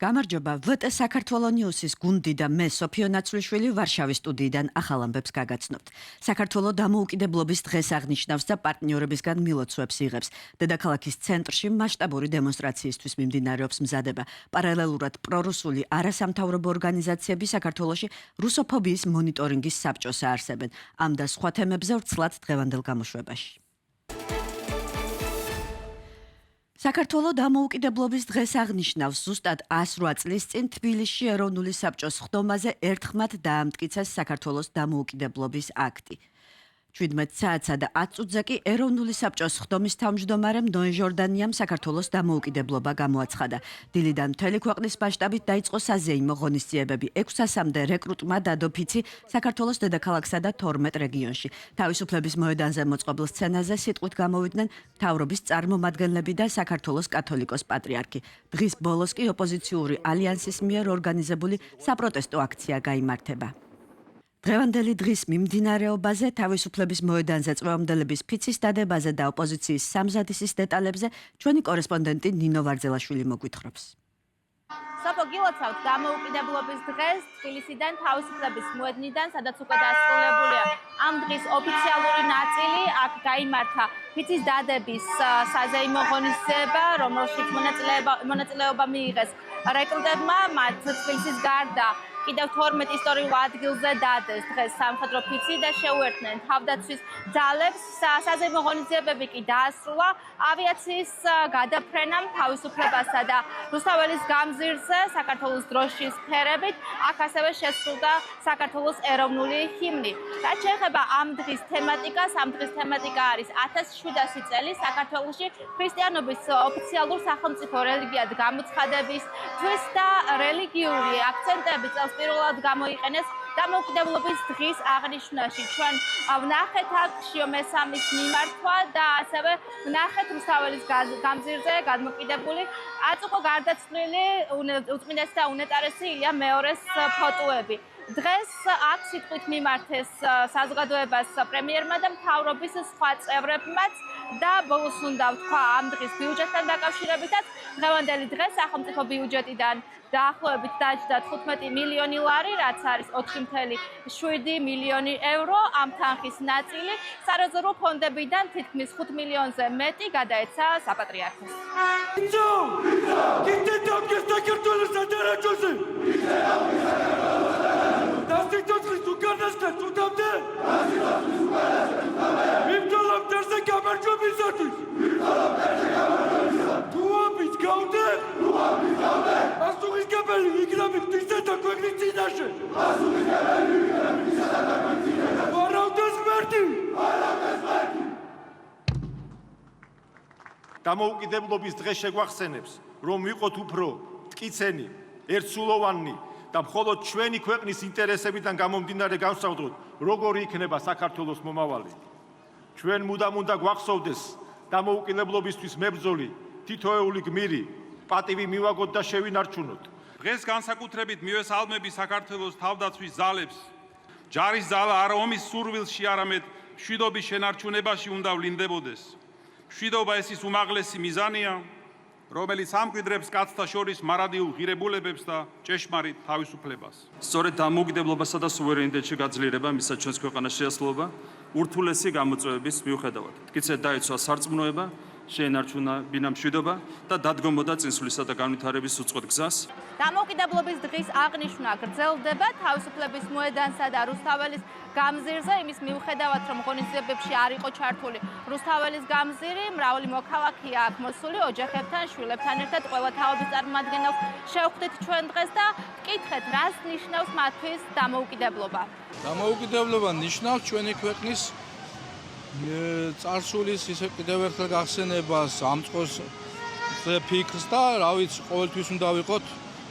გამარჯობა, VT საქართველოს ნიუსის გუნდი და მე სოფიო ნაცვლიშვილი ვარშავის სტუდიიდან ახალ ამბებს გაგაცნობთ. საქართველოს დამოუკიდებლობის დღეს აღნიშნავს და პარტნიორებისგან მილოცვებს იღებს. დედაქალაქის ცენტრში მასშტაბური დემონსტრაციისთვის მიმდინარეობს მზადება. პარალელურად პრორუსული არასამთავრობო ორგანიზაციები საქართველოში რუსოფობიის მონიტორინგის საბჭოს აარსებენ. ამ და სხვა თემებზე ვრცლად დღევანდელ გამოშვებაში. საქართველოს დამოუკიდებლობის დღეს აღნიშნავს ზუსტად 108 წლის წინ თბილისში ეროვნული საბჭოს ხდომაზე ერთხმად დაამტკიცეს საქართველოს დამოუკიდებლობის აქტი. 17 საათსა და 10 წუთზე კი ეროვნული საბჭოს ხდომის თავმჯდომარემ ნოე ჟორდანიამ საქართველოს დამოუკიდებლობა გამოაცხადა. დილიდან მთელი ქვეყნის მასშტაბით დაიწყო საზეიმო ღონისძიებები. 600-მდე რეკრუტმა დადო ფიცი საქართველოს დედაქალაქსა და 12 რეგიონში. თავისუფლების მოედანზე მოწყობილ სცენაზე სიტყვით გამოვიდნენ მთავრობის წარმომადგენლები და საქართველოს კათოლიკოს პატრიარქი. დღის ბოლოს კი ოპოზიციური ალიანსის მიერ ორგანიზებული საპროტესტო აქცია გაიმართება. დღევანდელი დღის მიმდინარეობაზე, თავისუფლების მოედანზე წვევამდელების ფიცის დადებაზე და ოპოზიციის სამზადისის დეტალებზე ჩვენი კორესპონდენტი ნინო ვარძელაშვილი მოგვითხრობს. სოფო გილოცავთ დამოუკიდებლობის დღეს თბილისიდან თავისუფლების მოედნიდან, სადაც უკვე დასრულებულია ამ დღის ოფიციალური ნაწილი. აქ გაიმართა ფიცის დადების საზეიმო ღონისძიება, რომელშიც მონაწილეობა მიიღეს რეკრუტებმა, მათ თბილისის გარდა კიდევ 12 ისტორიულ ადგილზე დადეს დღეს სამხედრო ფიცი და შეუერთდნენ თავდაცვის ძალებს. საზეიმო ღონისძიებები კი დაასრულა ავიაციის გადაფრენამ თავისუფლებასა და რუსთაველის გამზირზე საქართველოს დროშის ფერებით. აქ ასევე შესრულდა საქართველოს ეროვნული ჰიმნი. რაც შეეხება ამ დღის თემატიკას, ამ დღის თემატიკა არის 1700 წელი საქართველოში ქრისტიანობის ოფიციალურ სახელმწიფო რელიგიად გამოცხადებისთვის და რელიგიური აქცენტები პირველად გამოიყენეს დამოუკიდებლობის დღის აღნიშვნაში. ჩვენ ვნახეთ აქ შიო მესამის მიმართვა და ასევე ვნახეთ რუსთაველის გამზირზე გადმოკიდებული აწუხო გარდაცვლილი უწმინდესი და უნეტარესი ილია მეორის ფოტოები. დღეს აქ სიტყვით მიმართეს საზოგადოებას პრემიერმა და მთავრობის სხვა წევრებმაც და ბოლოს უნდა ვთქვა ამ დღის ბიუჯეტთან დაკავშირებითაც დღევანდელი დღეს სახელმწიფო ბიუჯეტიდან დაახლოებით დაჯდა 15 მილიონი ლარი, რაც არის 4,7 მილიონი ევრო. ამ თანხის ნაწილი სარეზერვო ფონდებიდან თითქმის 5 მილიონზე მეტი გადაეცა საპატრიარქოს. დამოუკიდებლობის დღე შეგვახსენებს, რომ ვიყოთ უფრო მტკიცენი, ერთსულოვანი და მხოლოდ ჩვენი ქვეყნის ინტერესებიდან გამომდინარე გავსაუბროთ, როგორი იქნება საქართველოს მომავალი. ჩვენ მუდამ უნდა გვახსოვდეს დამოუკიდებლობისთვის მებრძოლი თითოეული გმირი, პატივი მივაგოთ და შევინარჩუნოთ. დღეს განსაკუთრებით მივესალმები საქართველოს თავდაცვის ძალებს. ჯარის ძალა არა ომის სურვილში, არამედ მშვიდობის შენარჩუნებაში უნდა ვლინდებოდეს. მშვიდობა ეს ის უმაღლესი მიზანია, რომელიც ამკვიდრებს კაცთა შორის მარადიულ ღირებულებებს და ჭეშმარიტ თავისუფლებას. სწორედ დამოუკიდებლობასა და სუვერენიტეტში გაძლიერება, მისცა ჩვენს ქვეყანას შეასრულება, ურთულესი გამოწვევების მიუხედავად. მტკიცედ დაიცვა სარწმუნოება, შეენარჩუნა ბინამშვიდობა და დადგომოდა წინსვლისა და განვითარების უწყოთ გზას. დამოუკიდებლობის დღის აღნიშვნა გრძელდება თავისუფლების მოედანსა და რუსთაველის გამზირზე, იმის მიუხედავად, რომ ღონისძიებებში არ იყო ჩართული რუსთაველის გამზირი, მრავალი მოქალაქეა აქ მოსული ოჯახებთან, შვილებთან ერთად ყველა თაობის წარმომადგენელს შევხვდით ჩვენ დღეს და ვკითხეთ, რას ნიშნავს მათთვის დამოუკიდებლობა. დამოუკიდებლობა ნიშნავს ჩვენი ქვეყნის წარსულის ისე კიდევ ერთხელ გახსენებას, ამწყოს ფიქრს და რა ვიცი, ყოველთვის უნდა ვიყოთ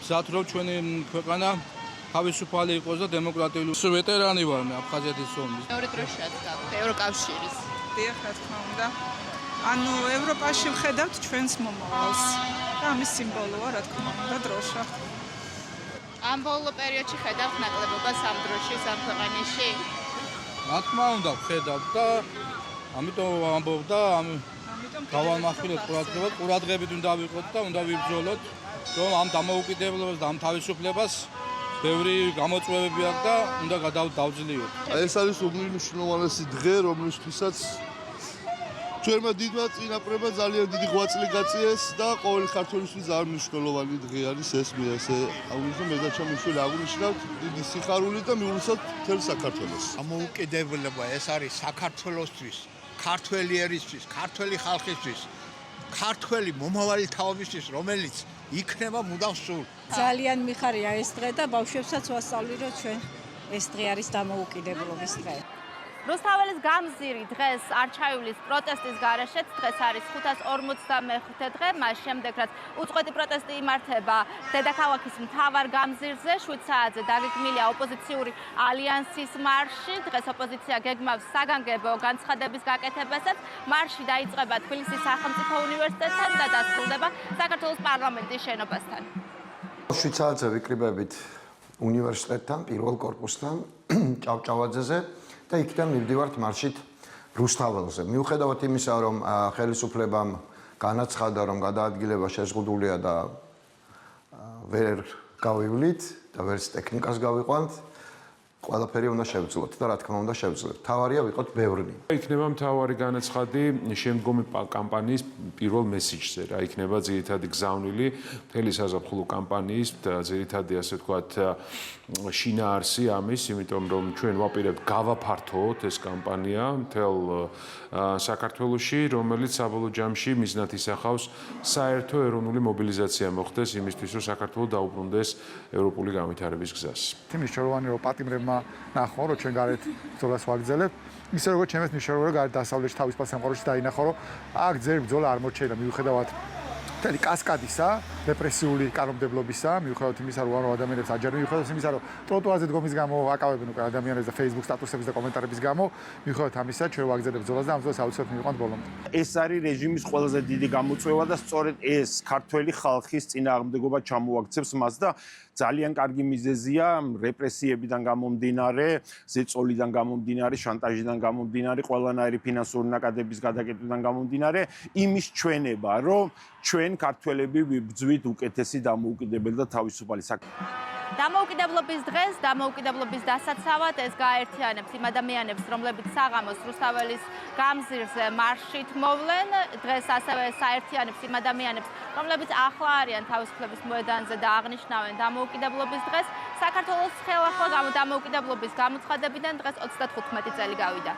მზად, რომ ჩვენი ქვეყანა თავისუფალი იყოს და დემოკრატიული. ვეტერანი ვარ მე აფხაზეთის ომის. მეორე დროშაც გაქვთ ევროკავშირის. დიახ, რა თქმა უნდა. ანუ ევროპაში ვხედავთ ჩვენს მომავალს და ამის სიმბოლოა, რა თქმა უნდა, დროშა. ამ ბოლო პერიოდში ხედავთ ნაკლებობას ამ დროშის ამ ქვეყანაში? რა თქმა უნდა, ვხედავთ და ამიტომ ვამბობ და გავამახვილოთ ყურადღებით უნდა ვიყოთ და უნდა ვიბრძოლოთ რომ ამ დამოუკიდებლობას და ამ თავისუფლებას ბევრი გამოწვევები აქვს და უნდა დავძლიოთ. ეს არის უმნიშვნელოვანესი დღე, რომლისთვისაც ჩვენმა დიდმა წინაპრებმა ძალიან დიდი ღვაწლი გაწიეს და ყოველი ქართველისთვის ძალიან მნიშვნელოვანი დღე არის ეს აღვნიშნო მე და ჩემი შვილი აღვნიშნავთ დიდი სიხარული და მიულოცავთ მთელ საქართველოს. დამოუკიდებლობა ეს არის საქართველოსთვის, ქართველი ერისთვის, ქართველი ხალხისთვის, ქართველი მომავალი თაობისთვის, რომელიც იქნება მუდამ სულ. ძალიან მიხარია ეს დღე და ბავშვებსაც ვასწავლი რომ ჩვენ ეს დღე არის დამოუკიდებლობის დღე. რუსთაველის გამზირი დღეს არჩეულის პროტესტის გარეშეც დღეს არის 545 დღე, მას შემდეგ რაც უწყვეტი პროტესტი იმართება დედაქალაქის მთავარ გამზირზე, 7 საათზე დაგეგმილია ოპოზიციური ალიანსის მარში. დღეს ოპოზიცია გეგმავს საგანგებო განცხადების გაკეთებასაც. მარში დაიწყება თბილისის სახელმწიფო უნივერსიტეტთან და დასრულდება საქართველოს პარლამენტის შენობასთან. 7 საათზე ვიკრიბებით უნივერსიტეტთან, პირველ კორპუსთან, ჭავჭავაძეზე. და იქიდან მივდივართ მარშით რუსთაველზე. მიუხედავად იმისა, რომ ხელისუფლებამ განაცხადა, რომ გადაადგილება შეზღუდულია და ვერ გავივლით და ვერც ტექნიკას გავიყვანთ, ყველაფერი უნდა შევძლოთ და რა თქმა უნდა შევძლებთ. თავარია ვიყოთ ბევრნი. იქნება მთავარი განაცხადი შემდგომი კამპანიის პირველ მესიჯზე, რა იქნება ძირითადი გზავნილი მთელი საზაფხულო კამპანიის და ძირითადი ასე ვთქვათ შინაარსი ამის, იმიტომ რომ ჩვენ ვაპირებთ გავაფართოოთ ეს კამპანია მთელ საქართველოში, რომელიც საბოლოო ჯამში მიზნად ისახავს საერთო ეროვნული მობილიზაცია მოხდეს იმისთვის, რომ საქართველო დაუბრუნდეს ევროპული განვითარების გზას. მნიშვნელოვანი რომ პატიმრებმა ნახო რომ ჩვენ გარეთ ბრძოლას ვაგრძელებთ ისე როგორც ჩემს მნიშვნელოვანია რომ გარეთ დასავლეთში თავისუფალ სამყაროში დაინახო რომ აქ ძერ ბრძოლა არ მოჩეილა მიუხედავად მთელი კასკადისა რეპრესიული კანონმდებლობისა მიუხედავად იმისა რომ ადამიანებს აჯერებენ მიუხედავად იმისა რომ ტროტუარზე დგომის გამო აკავებენ უკვე ადამიანებს და Facebook სტატუსების და კომენტარების გამო მიუხედავად ამისა ჩვენ ვაგრძელებთ ბრძოლას და ამ ბრძოლას აუცილებლად მივიყვანთ ბოლომდე. ეს არის რეჟიმის ყველაზე დიდი გამოწვევა და სწორედ ეს ქართველი ხალხის წინააღმდეგობა ჩამოაქცევს მას და ძალიან კარგი მიზეზია რეპრესიებიდან გამომდინარე, ზეწოლიდან გამომდინარე, შანტაჟიდან გამომდინარე, ყველანაირი ფინანსური ნაკადების გადაკეთებიდან გამომდინარე, იმის ჩვენება, რომ ჩვენ ქართველები ვიბრძვით უკეთესი დამოუკიდებელი და თავისუფალი დამოუკიდებლობის დღეს, დამოუკიდებლობის დასაცავად ეს გააერთიანებს იმ ადამიანებს, რომლებიც საღამოს რუსთაველის გამზირზე მარშით მოვლენ. დღეს ასევე საერთიანებს იმ ადამიანებს, რომლებიც ახლა არიან თავისუფლების მოედანზე და აღნიშნავენ დამოუკიდებლობის დღეს. საქართველოს ხელახლა დამოუკიდებლობის გამოცხადებიდან დღეს 35 წელი გავიდა.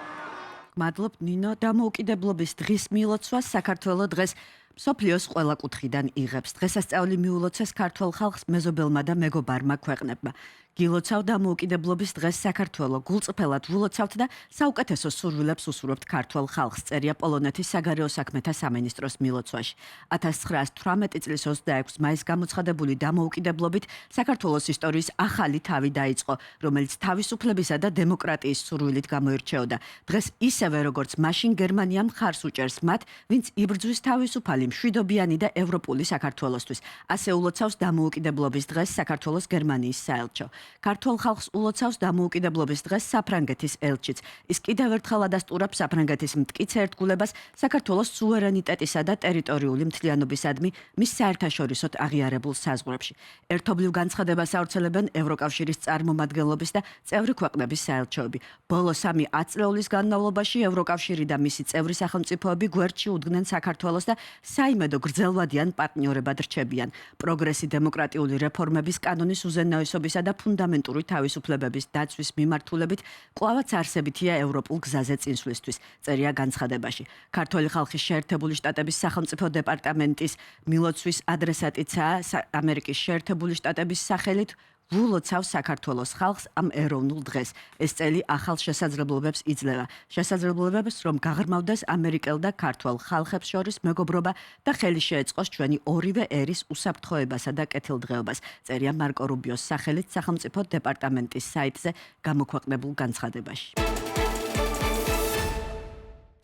მადლობ ნინო, დამოუკიდებლობის დღის მილოცვას საქართველოს დღეს მსოფლიოს ყველა კუთხიდან იღებს. დღესასწაული მიულოცეს ქართულ ხალხს მეზობელმა და მეგობარმა ქვეყნებმა. გილოცავ დამოუკიდებლობის დღეს საქართველოს გულწრფელად ვილოცავთ და საუკეთესო სურვილებს უსურვებთ ქართულ ხალხს, წერია პოლონეთის საგარეო საქმეთა სამინისტროს მილოცვაში. 1918 წლის 26 მაისს გამოცხადებული დამოუკიდებლობით საქართველოს ისტორიის ახალი თავი დაიწყო, რომელიც თავისუფლებისა და დემოკრატიის სურვილით გამოირჩეოდა. დღეს ისევე როგორც მაშინ გერმანია მხარს უჭერს მათ, ვინც იბრძვის თავისუფალი, მშვიდობიანი და ევროპული საქართველოსთვის. ასე ულოცავს დამოუკიდებლობის დღეს საქართველოს გერმანიის საელჩო. ქართულ ხალხს ულოცავს დამოუკიდებლობის დღეს საფრანგეთის ელჩიც. ის კიდევ ერთხელ ადასტურებს საფრანგეთის მტკიცე ერთგულებას საქართველოს სუვერენიტეტისა და ტერიტორიული მთლიანობისადმი მის საერთაშორისოდ აღიარებულ საზღვრებში. ერთობლივ განცხადებას ავრცელებენ ევროკავშირის წარმომადგენლობის და წევრი ქვეყნების საელჩოები. ბოლო 3 ათწლეულის განმავლობაში ევროკავშირი და მისი წევრი სახელმწიფოები გვერდში უდგნენ საქართველოს და საიმედო გრძელვადიან პარტნიორებად რჩებიან. პროგრესი დემოკრატიული რეფორმების კანონის უზენაესობისა და ფუნდამენტური თავისუფლებების დაცვის მიმართულებით კვლავაც არსებითია ევროპულ გზაზე წინსვლისთვის, წერია განცხადებაში. ქართული ხალხის შეერთებული შტატების სახელმწიფო დეპარტამენტის მილოცვის ადრესატიცაა ამერიკის შეერთებული შტატების სახელით ულოცავს საქართველოს ხალხს ამ ეროვნულ დღეს. ეს წელი ახალ შესაძლებლობებს იძლევა. შესაძლებლობებს, რომ გაღრმავდეს ამერიკელ და ქართველ ხალხებს შორის მეგობრობა და ხელი შეეწყოს ჩვენი ორივე ერის უსაფრთხოებასა და კეთილდღეობას, წერია მარკო რუბიოს სახელით სახელმწიფო დეპარტამენტის საიტზე გამოქვეყნებულ განცხადებაში.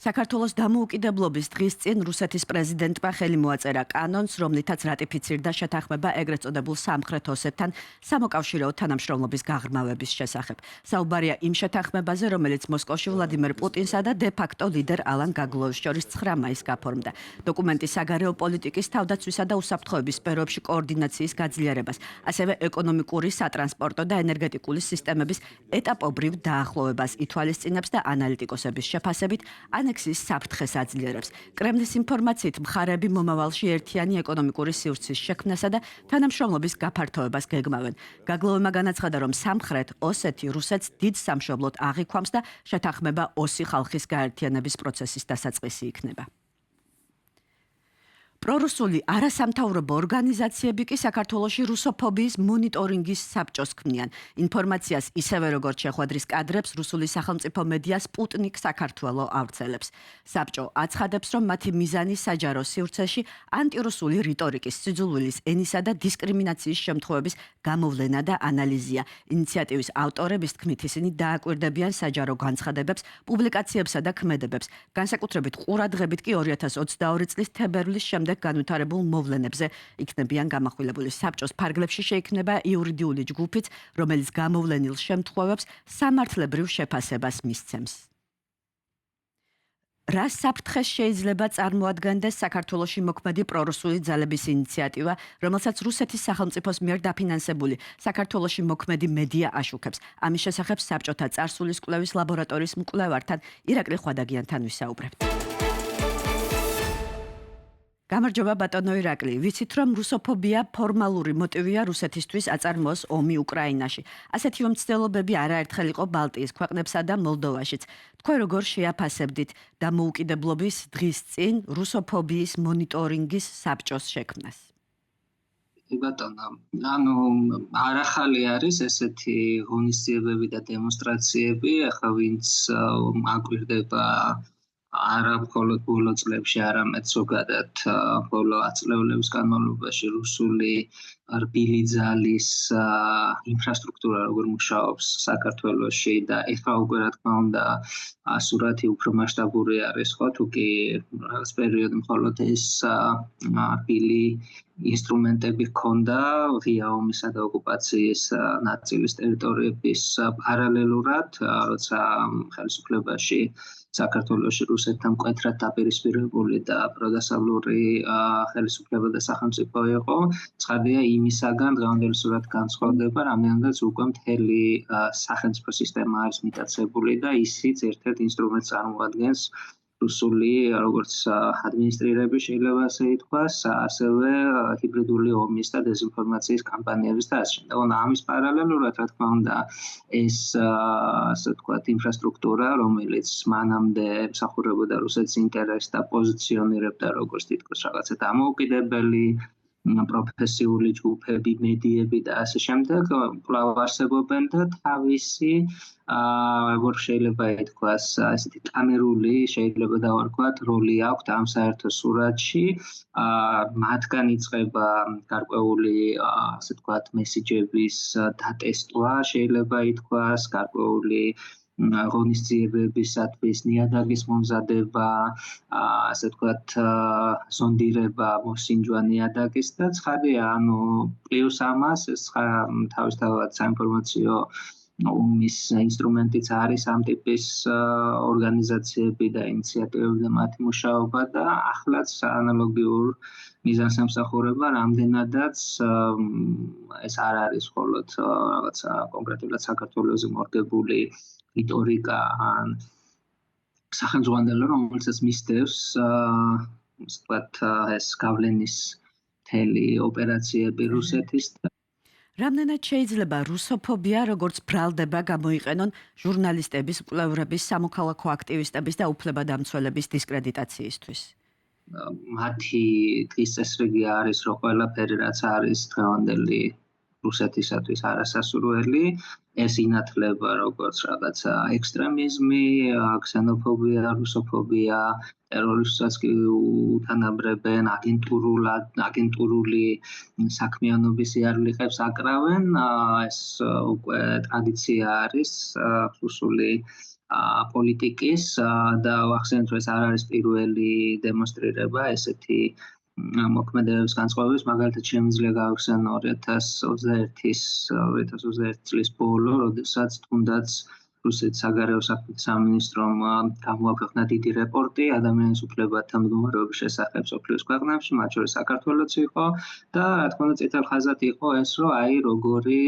საქართველოს დამოუკიდებლობის დღის წინ რუსეთის პრეზიდენტმა ხელი მოაწერა კანონს, რომლითაც რატიფიცირდა შეთანხმება ეგრეთ წოდებულ სამხრეთ ოსეთთან სამოკავშირეო თანამშრომლობის გაღრმავების შესახებ. საუბარია იმ შეთანხმებაზე, რომელიც მოსკოვში ვლადიმერ პუტინსა და დე-ფაქტო ლიდერ ალან გაგლოვის შორის 9 მაისს გაფორმდა. დოკუმენტი საგარეო პოლიტიკის, თავდაცვისა და უსაფრთხოების სფეროებში კოორდინაციის გაძლიერებას, ასევე ეკონომიკური, სატრანსპორტო და ენერგეტიკული სისტემების ეტაპობრივ დაახლოვებას ითვალისწინებს და ანალიტიკოსების შეფასებით ანექსიის საფრთხეს აძლიერებს. კრემლის ინფორმაციით, მხარეები მომავალში ერთიანი ეკონომიკური სივრცის შექმნასა და თანამშრომლობის გაფართოებას გეგმავენ. გაგლოვმა განაცხადა, რომ სამხრეთ ოსეთი რუსეთს დიდ სამშობლოდ აღიქვამს და შეთანხმება ოსი ხალხის გაერთიანების პროცესის დასაწყისი იქნება. პრორუსული არასამთავრობო ორგანიზაციები კი საქართველოში რუსოფობიის მონიტორინგის საბჭოს ქმნიან. ინფორმაციას ისევე როგორც შეხვედრის კადრებს რუსული სახელმწიფო მედია სპუტნიკ საქართველო ავრცელებს. საბჭო აცხადებს, რომ მათი მიზანი საჯარო სივრცეში ანტირუსული რიტორიკის, სიძულვილის ენისა და დისკრიმინაციის შემთხვევების გამოვლენა და ანალიზია. ინიციატივის ავტორების თქმით, ისინი დააკვირდებიან საჯარო განცხადებებს, პუბლიკაციებსა და ქმედებებს. განსაკუთრებით ყურადღებით კი 2022 წლის თებერვლის შემდეგ განვითარებულ მოვლენებზე იქნებიან გამახვილებული. საბჭოს ფარგლებში შეიქმნება იურიდიული ჯგუფიც, რომელიც გამოვლენილ შემთხვევებს სამართლებრივ შეფასებას მისცემს. რა საფრთხეს შეიძლება წარმოადგენდეს საქართველოში მოქმედი პრორუსული ძალების ინიციატივა, რომელსაც რუსეთის სახელმწიფოს მიერ დაფინანსებული საქართველოში მოქმედი მედია აშუქებს. ამის შესახებ საბჭოთა წარსულის კვლევის ლაბორატორიის მკვლევართან ირაკლი ხვადაგიანთან ვისაუბრებთ. გამარჯობა ბატონო ირაკლი, ვიცით რომ რუსოფობია ფორმალური მოტივია რუსეთისთვის აწარმოოს ომი უკრაინაში. ასეთი მცდელობები არაერთხელ იყო ბალტიის ქვეყნებსა და მოლდოვაშიც. თქვენ როგორ შეაფასებდით დამოუკიდებლობის დღის წინ რუსოფობიის მონიტორინგის საბჭოს შექმნას? ბატონო, არახალი არის ესეთი ღონისძიებები და დემონსტრაციები, ახლა ვინც აკვირდება არა მხოლოდ ბოლო წლებში, არამედ ზოგადად ბოლო ათწლეულების განმავლობაში რუსული რბილი ძალის ინფრასტრუქტურა როგორ მუშაობს საქართველოში და ეხლა უკვე რა თქმა უნდა სურათი უფრო მასშტაბური არის, ხო, თუ კი რაღაც პერიოდი მხოლოდ ეს რბილი ინსტრუმენტები ჰქონდა ღია ომისა და ოკუპაციის ნაწილის ტერიტორიების პარალელურად, როცა ხელისუფლებაში საქართველოში რუსეთთან მკვეთრად დაპირისპირებული და პროდასავლური ხელისუფლება და სახელმწიფო იყო, ცხადია იმისაგან დღევანდელი სურათი განსხვავდება, რამდენადაც უკვე მთელი სახელმწიფო სისტემა არის მიტაცებული და ისიც ერთ-ერთ ინსტრუმენტს წარმოადგენს რუსული როგორც ადმინისტრირების შეიძლება ასე ითქვას, ასევე ჰიბრიდული ომის და დეზინფორმაციის კამპანიების და ასე შემდეგ. ამის პარალელურად, რა თქმა უნდა, ეს ასე ვთქვათ, ინფრასტრუქტურა, რომელიც მანამდე ემსახურებოდა რუსეთის ინტერესს და პოზიციონირებდა როგორც თითქოს რაღაცა დამოუკიდებელი პროფესიული ჯგუფები, მედიები და ასე შემდეგ, კვლავ არსებობენ და თავისი როგორ შეიძლება ითქვას, ესეთი კამერული შეიძლება დავარქვათ, როლი აქვთ ამ საერთო სურათში. მათგან იწყება გარკვეული, ასე ვთქვათ, მესიჯების დატესტვა, შეიძლება ითქვას, გარკვეული ღონისძიებებისათვის ნიადაგის მომზადება, ასე ვთქვათ, ზონდირება, მოსინჯვა ნიადაგის და ცხადია, პლუს ამას ეს თავისთავად საინფორმაციო ომის ინსტრუმენტიც არის ამ ტიპის ორგანიზაციები და ინიციატივები და მათი მუშაობა და ახლაც ანალოგიურ მიზანს ემსახურება, რამდენადაც ეს არ არის მხოლოდ რაღაცა კონკრეტულად საქართველოზე მორგებული რიტორიკა ან სახელმძღვანელო, რომელსაც მისდევს ეს გავლენის მთელი ოპერაციები რუსეთის. რამდენად შეიძლება რუსოფობია, როგორც ბრალდება გამოიყენონ ჟურნალისტების, მკვლევრების, სამოქალაქო აქტივისტების და უფლებადამცველების დისკრედიტაციისთვის? მათი დღის წესრიგი არის, რომ ყველაფერი რაც არის დღევანდელი რუსეთისათვის არასასურველი, ეს ინათლება როგორც რაღაცა ექსტრემიზმი, ქსენოფობია, რუსოფობია, ტერორისტსაც კი უთანაბრებენ, აგენტურული საქმიანობის იარლიყებს აკრავენ, ეს უკვე ტრადიცია არის რუსული პოლიტიკის და ვახსენებთ, რომ ეს არ არის პირველი დემონსტრირება ესეთი მოქმედებების განწყობების, მაგალითად შემიძლია გავიხსენო 2021 წლის ბოლო, როდესაც თუნდაც რუსეთის საგარეო საქმეთა სამინისტრომ გამოაქვეყნა დიდი რეპორტი ადამიანის უფლებათა მდგომარეობის შესახებ მსოფლიოს ქვეყნებში, მათ შორის საქართველოც იყო და რა თქმა უნდა წითელ ხაზად იყო ეს, რომ აი როგორი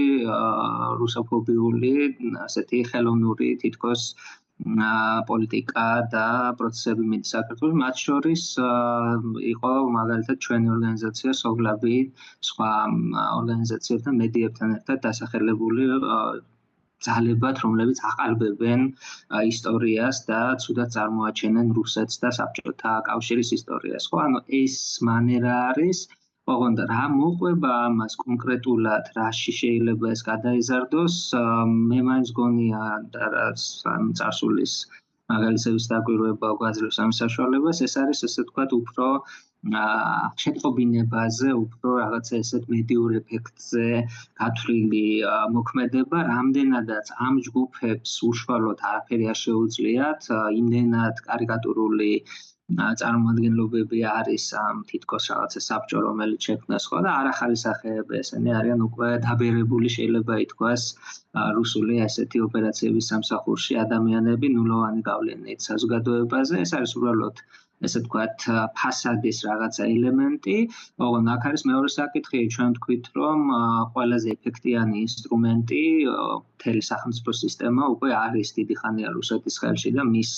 რუსოფობიული ასეთი ხელოვნური თითქოს პოლიტიკა და პროცესები მიდის საქართველოს, მათ შორის იყო მაგალითად ჩვენი ორგანიზაცია სოგლაბი, სხვა ორგანიზაციებთან, მედიებთან ერთად დასახელებული ძალებად, რომლებიც აყალბებენ ისტორიას და ცუდად წარმოაჩენენ რუსეთს და საბჭოთა კავშირის ისტორიას. ხო, ანუ ეს მანერა არის, ოღონდ რა მოყვება ამას კონკრეტულად, რაში შეიძლება ეს გადაიზარდოს, მე მაინც გონია და რაც წარსულის მაგალითების დაკვირვება გვაძლევს ამ საშუალებას, ეს არის ესე ვთქვათ უფრო შეტყობინებაზე, უფრო რაღაცა ესეთ მედიურ ეფექტზე გათვლილი მოქმედება, რამდენადაც ამ ჯგუფებს უშუალოდ არაფერი არ შეუძლიათ, იმდენად კარიკატურული წარმოადგენლობები არის ამ თითქოს რაღაცა საბჭო, რომელიც შექმნას ხო და არ ახალი სახეები ესენი არიან უკვე დაბერებული შეიძლება ითქვას რუსული ესეთი ოპერაციების სამსახურში ადამიანები ნულოვანი გავლენით საზოგადოებაზე, ეს არის უბრალოდ ესე ვთქვათ ფასადის რაღაცა ელემენტი, ოღონდ აქ არის მეორე საკითხი, ჩვენ ვთქვით, რომ ყველაზე ეფექტიანი ინსტრუმენტი მთელი სახელმწიფო სისტემა უკვე არის დიდი ხანია რუსეთის ხელში და მის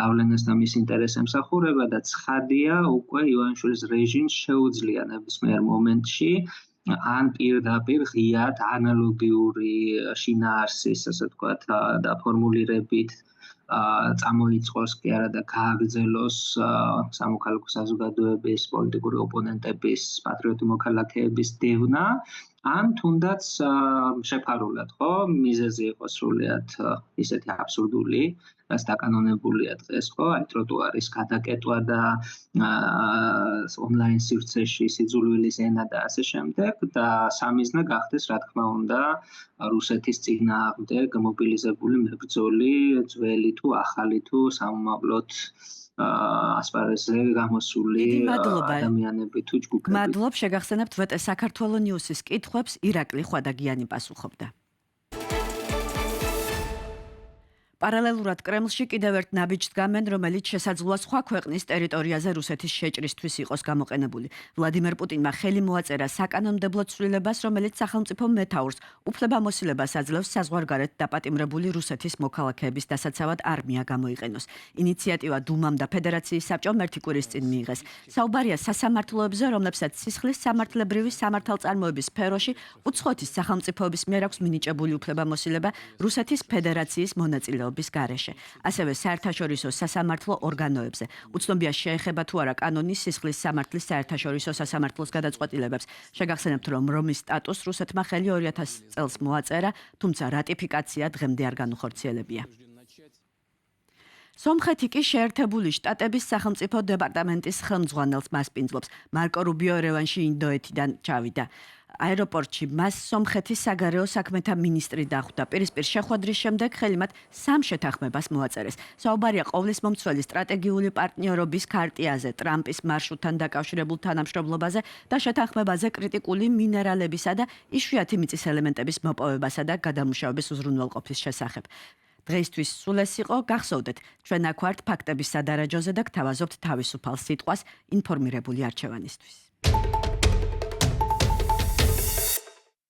გავლენას და მის ინტერესს ემსახურება და ცხადია, უკვე ივანიშვილის რეჟიმს შეუძლია ნებისმიერ მომენტში ან პირდაპირ ღიად ანალოგიური შინაარსის, ასე ვთქვათ, დაფორმულირებით წამოიწყოს კი არა და გააგრძელოს სამოქალაქო საზოგადოების, პოლიტიკური ოპონენტების, პატრიოტი მოქალაქეების დევნა, ან თუნდაც შეფარულად, ხო, მიზეზი იყო სრულიად ისეთი აბსურდული, რაც დაკანონებულია დღეს, ხო, აი ტროტუარის გადაკეტვა და ონლაინ სივრცეში სიძულვილის ენა და ასე შემდეგ და სამიზნა გახდეს, რა თქმა უნდა, რუსეთის წინააღმდეგ მობილიზებული მებრძოლი, ძველი თუ ახალი თუ სამომავლოდ ასპარეზზე გამოსული ადამიანები თუ ჯგუფები. მადლობ, შეგახსენებთ ვეტე საქართველოს ნიუსის კითხვებს ირაკლი ხვადაგიანი პასუხობდა. პარალელურად კრემლში კიდევ ერთ ნაბიჯს დგამენ, რომელიც შესაძლოა სხვა ქვეყნის ტერიტორიაზე რუსეთის შეჭრისთვის იყოს გამოყენებული. ვლადიმერ პუტინმა ხელი მოაწერა საკანონმდებლო ცვლილებას, რომელიც სახელმწიფო მეთაურს უფლებამოსილებას აძლევს საზღვარგარეთ დაპატიმრებული რუსეთის მოქალაქეების დასაცავად არმია გამოიყენოს. ინიციატივა დუმამ და ფედერაციის საბჭომ ერთი კვირის წინ მიიღეს. საუბარია სასამართლოებზე, რომლებსაც სისხლის სამართლებრივი სამართალწარმოების სფეროში უცხოეთის სახელმწიფოების მიერ აქვს მინიჭებული უფლებამოსილება რუსეთის ფედერაციის მონაწილეობით. გარეშე. ასევე საერთაშორისო სასამართლო ორგანოებზე. უცნობია შეეხება თუ არა კანონის სისხლის სამართლის საერთაშორისო სასამართლოს გადაწყვეტილებებს. შეგახსენებთ, რომ რომის სტატუსს რუსეთმა ხელი 2000 წელს მოაწერა, თუმცა რატიფიკაცია დღემდე არ განუხორციელებია. სომხეთი კი შეერთებული შტატების სახელმწიფო დეპარტამენტის ხელმძღვანელს მასპინძლობს. მარკო რუბიო ერევანში ინდოეთიდან ჩავიდა. აეროპორტში მას სომხეთის საგარეო საქმეთა მინისტრი დახვდა. პირისპირ შეხვედრის შემდეგ ხელი მათ სამ შეთანხმებას მოაწერეს. საუბარია ყოვლისმომცველი სტრატეგიული პარტნიორობის ქარტიაზე, ტრამპის მარშრუტთან დაკავშირებულ თანამშრომლობაზე და შეთანხმებაზე კრიტიკული მინერალებისა და იშვიათი მიწის ელემენტების მოპოვებასა და გადამუშავების უზრუნველყოფის შესახებ. დღეისთვის სულ ეს იყო, გახსოვდეთ, ჩვენ აქ ვართ ფაქტების სადარაჯოზე და გთავაზობთ თავისუფალ სიტყვას ინფორმირებული არჩევანისთვის.